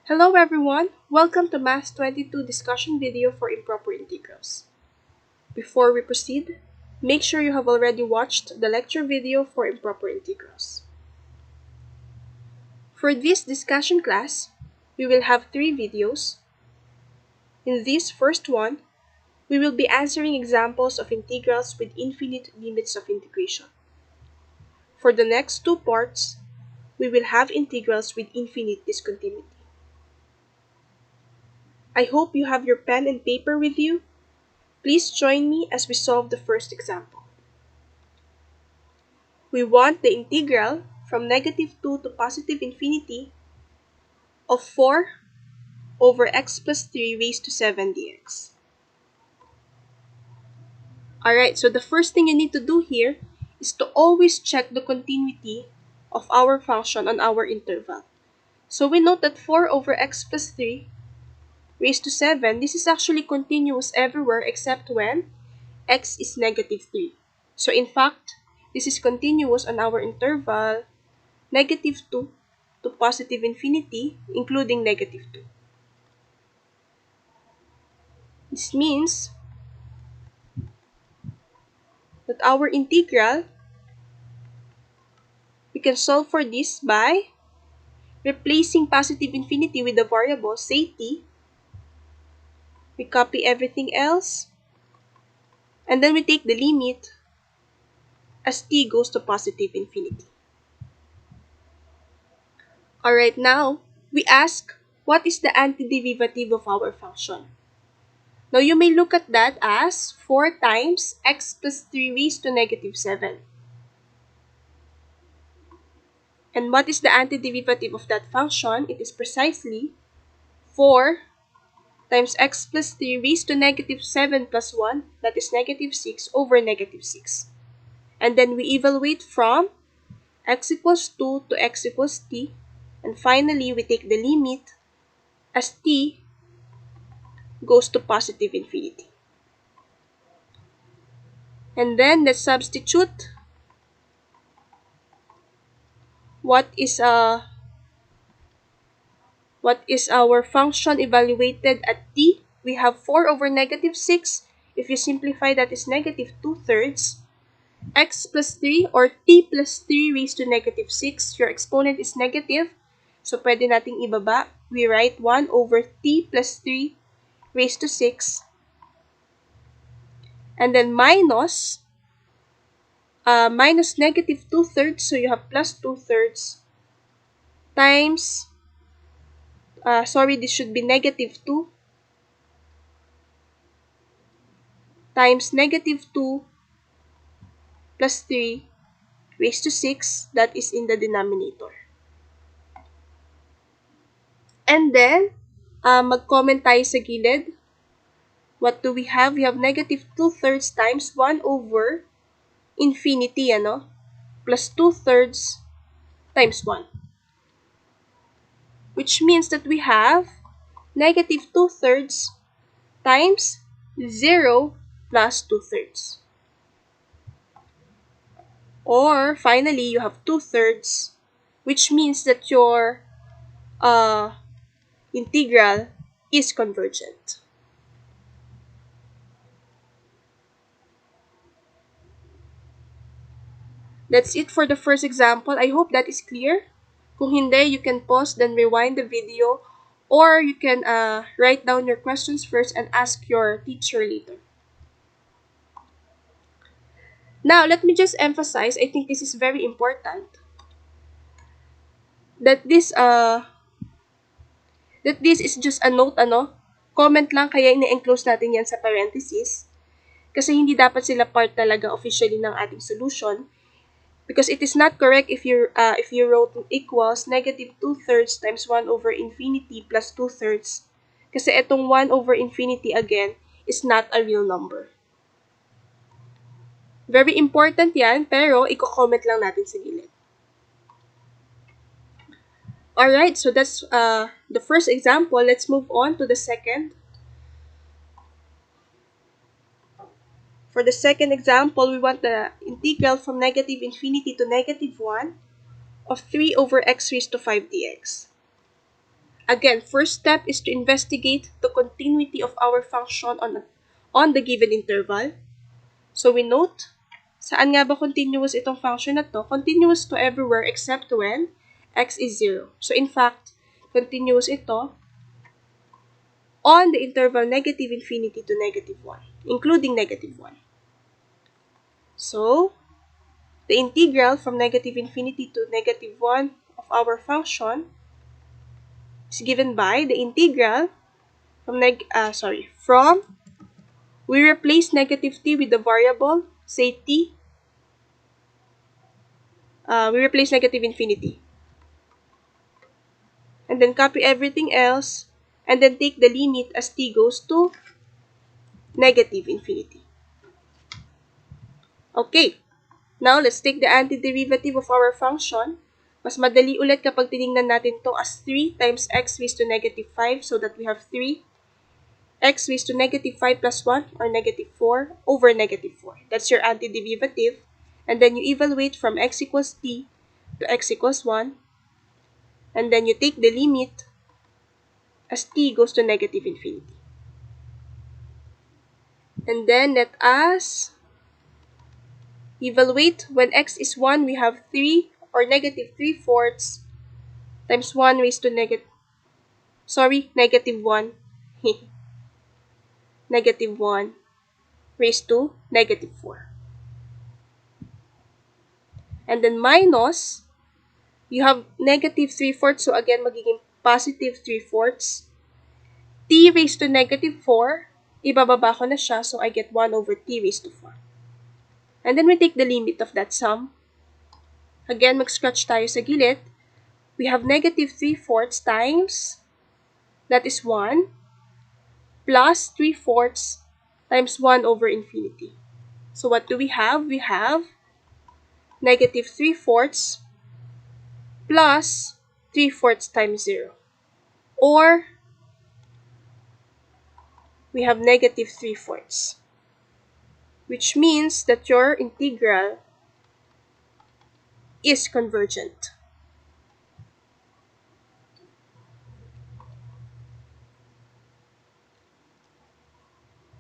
Hello everyone! Welcome to Math 22 discussion video for improper integrals. Before we proceed, make sure you have already watched the lecture video for improper integrals. For this discussion class, we will have 3 videos. In this first one, we will be answering examples of integrals with infinite limits of integration. For the next 2 parts, we will have integrals with infinite discontinuity. I hope you have your pen and paper with you. Please join me as we solve the first example. We want the integral from negative 2 to positive infinity of 4 over x plus 3 raised to 7 dx. Alright, so the first thing you need to do here is to always check the continuity of our function on our interval. So we note that 4 over x plus 3 raised to 7, this is actually continuous everywhere except when x is negative 3. So in fact, this is continuous on our interval negative 2 to positive infinity, including negative 2. This means that our integral, we can solve for this by replacing positive infinity with the variable, say t. We copy everything else, and then we take the limit as t goes to positive infinity. Alright, now we ask, what is the antiderivative of our function? Now you may look at that as 4 times x plus 3 raised to negative 7. And what is the antiderivative of that function? It is precisely 4 times x plus 3 raised to negative 7 plus 1, that is negative 6 over negative 6. And then we evaluate from x equals 2 to x equals t. And finally, we take the limit as t goes to positive infinity. And then let's substitute what is our function evaluated at t. We have 4 over negative 6. If you simplify, that is negative 2/3. X plus 3 or t plus 3 raised to negative 6. Your exponent is negative, so pwede nating ibaba. We write 1 over t plus 3 raised to 6. And then minus negative 2/3, so you have plus 2/3 times, this should be negative 2 times negative 2 plus 3 raised to 6, that is in the denominator. And then, mag-comment tayo sa gilid. What do we have? We have negative 2/3 times 1 over infinity, plus 2/3 times 1. Which means that we have negative 2/3 times 0 plus 2/3. Or, finally, you have 2/3, which means that your integral is convergent. That's it for the first example. I hope that is clear. Kung hindi, you can pause, then rewind the video, or you can write down your questions first and ask your teacher later. Now, let me just emphasize, I think this is very important, that this is just a note, comment lang, kaya ine-enclose natin yan sa parenthesis. Kasi hindi dapat sila part talaga officially ng ating solution. Because it is not correct if you wrote equals negative 2/3 times 1 over infinity plus 2/3. Kasi itong 1 over infinity again is not a real number. Very important yan, pero i-comment lang natin sa gilid. Alright, so that's the first example. Let's move on to the second. For the second example, we want the integral from negative infinity to negative 1 of 3 over x raised to 5 dx. Again, first step is to investigate the continuity of our function on the given interval. So we note, saan nga ba continuous itong function na to? Continuous to everywhere except when x is 0. So in fact, continuous ito on the interval negative infinity to negative 1, including negative 1. So, the integral from negative infinity to negative 1 of our function is given by the integral from we replace negative t with the variable, say t, we replace negative infinity. And then copy everything else, and then take the limit as t goes to negative infinity. Okay, now let's take the antiderivative of our function. Mas madali ulit kapag tinignan natin to as 3 times x raised to negative 5, so that we have 3 x raised to negative 5 plus 1, or negative 4, over negative 4. That's your antiderivative. And then you evaluate from x equals t to x equals 1. And then you take the limit as t goes to negative infinity. And then let us evaluate when x is 1, we have 3 or negative 3/4 times 1 raised to negative 1. Negative 1 raised to negative 4. And then minus, you have negative 3/4, so again, magiging positive 3/4. T raised to negative 4, ibababa ko na siya, so I get 1 over t raised to 4. And then we take the limit of that sum. Again, mag-scratch tayo sa gilid. We have negative 3/4 times, that is 1, plus 3/4 times 1 over infinity. So what do we have? We have negative 3/4 plus 3/4 times 0. Or, we have negative 3/4. Which means that your integral is convergent.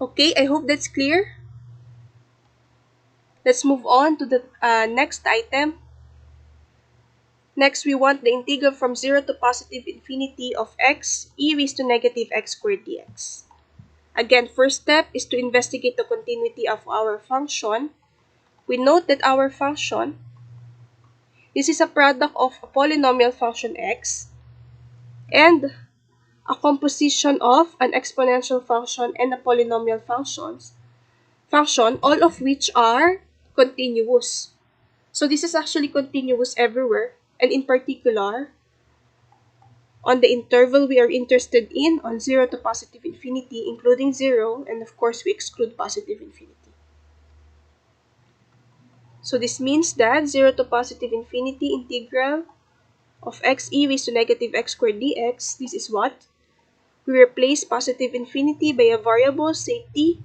Okay, I hope that's clear. Let's move on to the next item. Next, we want the integral from 0 to positive infinity of x e raised to negative x squared dx. Again, first step is to investigate the continuity of our function. We note that our function, this is a product of a polynomial function x and a composition of an exponential function and a polynomial function, all of which are continuous. So this is actually continuous everywhere, and in particular, on the interval we are interested in, on 0 to positive infinity, including 0, and of course we exclude positive infinity. So this means that 0 to positive infinity integral of x e raised to negative x squared dx, this is what? We replace positive infinity by a variable, say t,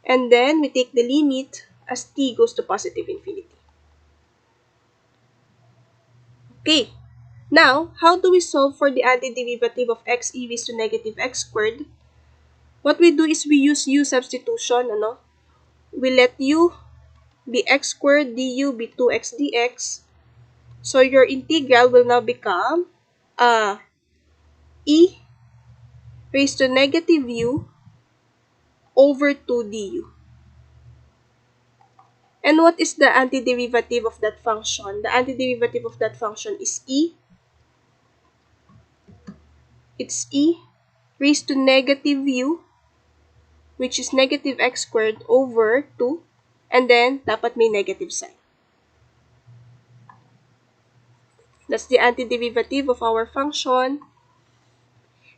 and then we take the limit as t goes to positive infinity. Okay, now, how do we solve for the antiderivative of x e raised to negative x squared? What we do is we use U-substitution, We let u be x squared du be 2x dx. So your integral will now become e raised to negative u over 2 du. And what is the antiderivative of that function? The antiderivative of that function is e. It's e raised to negative u, which is negative x squared over 2, and then dapat may negative sign. That's the antiderivative of our function.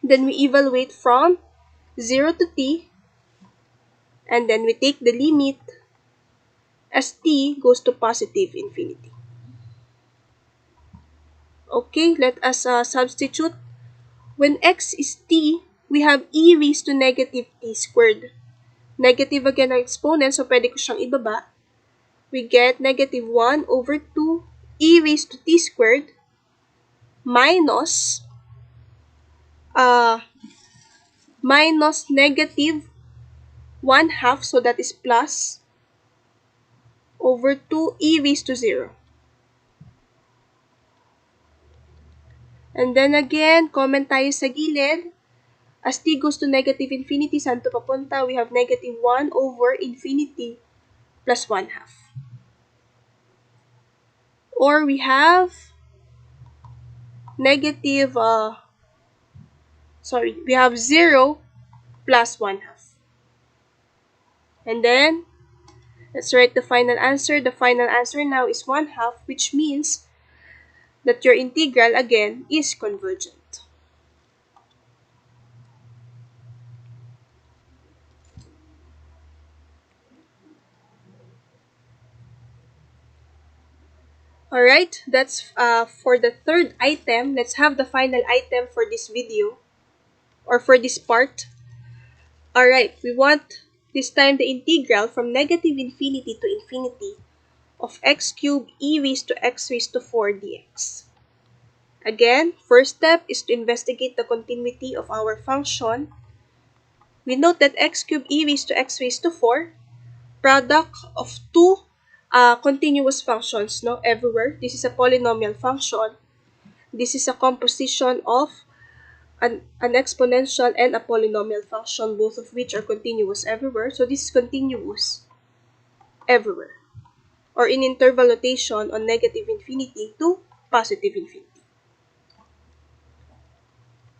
Then we evaluate from 0 to t, and then we take the limit as t goes to positive infinity. Okay, let us substitute. When x is t, we have e raised to negative t squared. Negative again ang exponent, so pwede ko siyang ibaba. We get negative 1 over 2 e raised to t squared minus minus negative 1/2, so that is plus, over 2e raised to 0. And then again, comment tayo sa gilid. As t goes to negative infinity, saan to papunta? We have negative 1 over infinity plus 1/2. Or we have negative, we have 0 plus 1/2. And then, let's write the final answer. The final answer now is 1/2, which means that your integral, again, is convergent. Alright, that's for the third item. Let's have the final item for this video, or for this part. Alright, we want this time the integral from negative infinity to infinity of x cubed e raised to x raised to 4 dx. Again, first step is to investigate the continuity of our function. We note that x cubed e raised to x raised to 4, product of two continuous functions, no, everywhere. This is a polynomial function. This is a composition of an exponential and a polynomial function, both of which are continuous everywhere. So this is continuous everywhere, or in interval notation on negative infinity to positive infinity.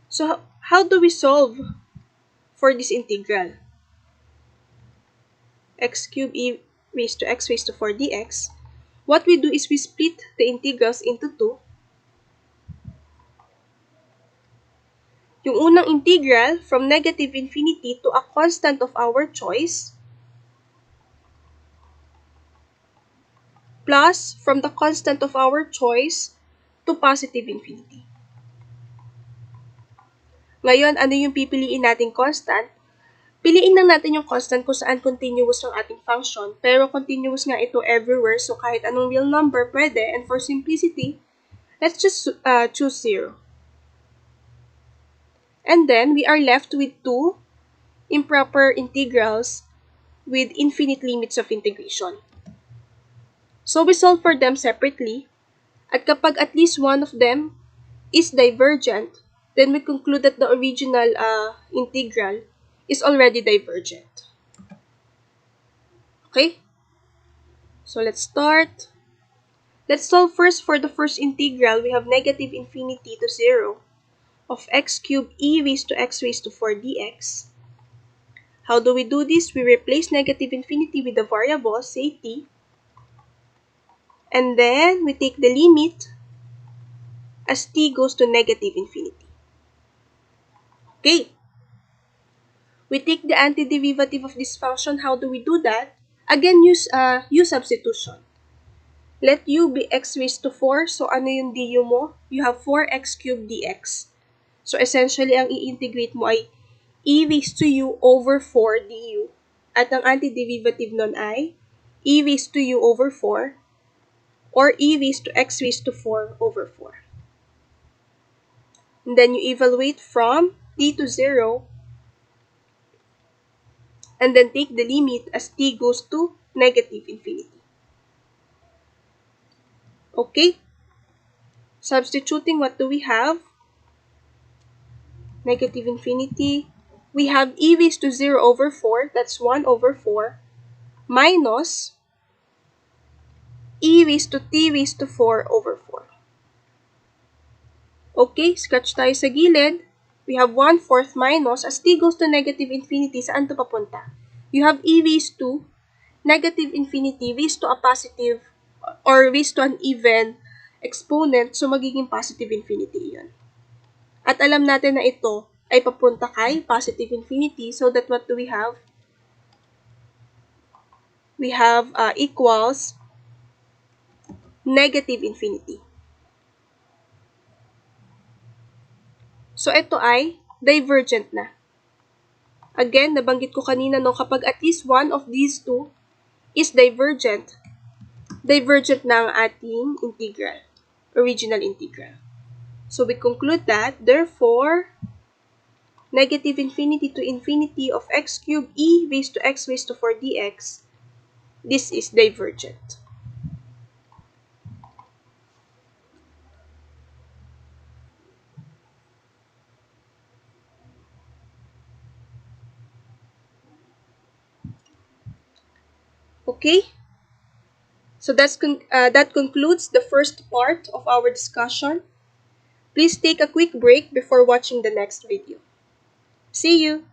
So how do we solve for this integral? X cubed e raised to x raised to 4 dx. What we do is we split the integrals into two. Yung unang integral from negative infinity to a constant of our choice, plus from the constant of our choice to positive infinity. Ngayon, ano yung pipiliin nating constant? Piliin lang natin yung constant kung saan continuous ang ating function, pero continuous nga ito everywhere, so kahit anong real number pwede, and for simplicity, let's just choose 0. And then, we are left with two improper integrals with infinite limits of integration. So we solve for them separately, at kapag at least one of them is divergent, then we conclude that the original integral is already divergent. Okay? So let's start. Let's solve first for the first integral. We have negative infinity to 0 of x cubed e raised to x raised to 4 dx. How do we do this? We replace negative infinity with the variable, say t, and then we take the limit as t goes to negative infinity. Okay. We take the antiderivative of this function. How do we do that? Again, use U-substitution. Let u be x raised to 4. So, ano yung du mo? You have 4x cubed dx. So, essentially, ang i-integrate mo ay e raised to u over 4 du. At ang antiderivative nun ay e raised to u over 4 or e raised to x raised to 4 over 4. And then you evaluate from t to 0 and then take the limit as t goes to negative infinity. Okay? Substituting, what do we have? Negative infinity. We have e raised to 0 over 4, that's 1 over 4, minus e raised to t raised to 4 over 4. Okay, scratch tayo sa gilid. We have 1/4 minus, as t goes to negative infinity, saan to papunta? You have e raised to negative infinity raised to a positive or raised to an even exponent, so magiging positive infinity yun. At alam natin na ito ay papunta kay positive infinity, so that what do we have? We have equals negative infinity. So, ito ay divergent na. Again, nabanggit ko kanina, no, kapag at least one of these two is divergent, divergent na ang ating integral, original integral. So, we conclude that, therefore, negative infinity to infinity of x cubed e raised to x raised to 4 dx, this is divergent. Okay? So that concludes the first part of our discussion. Please take a quick break before watching the next video. See you!